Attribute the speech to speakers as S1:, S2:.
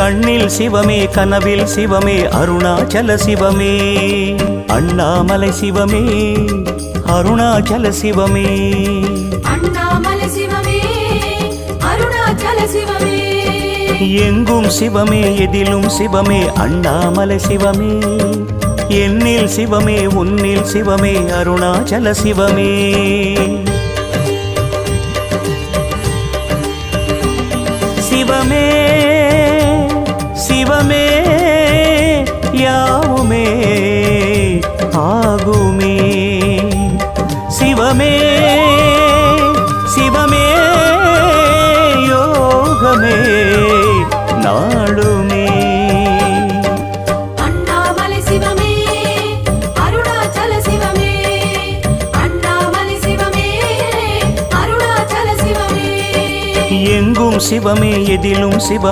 S1: கண்ணில் சிவமே கனவில் சிவமே அருணாச்சல சிவமே அண்ணாமலை சிவமே அருணாச்சல சிவமே
S2: அண்ணாமலை சிவமே அருணாச்சல சிவமே
S1: எங்கும் சிவமே எதிலும் சிவமே அண்ணாமலை சிவமே என்னில் சிவமே உன்னில் சிவமே அருணாச்சல சிவமே சிவமே சிவமே யாவுமே ஆகுமே சிவமே சிவமே யோகமே நாளுமே
S2: அண்ணாமலை சிவமே அருணாச்சல சிவமே அண்ணாமலை சிவமே அருணாச்சல சிவமே
S1: எங்கும் சிவமே எதிலும் சிவ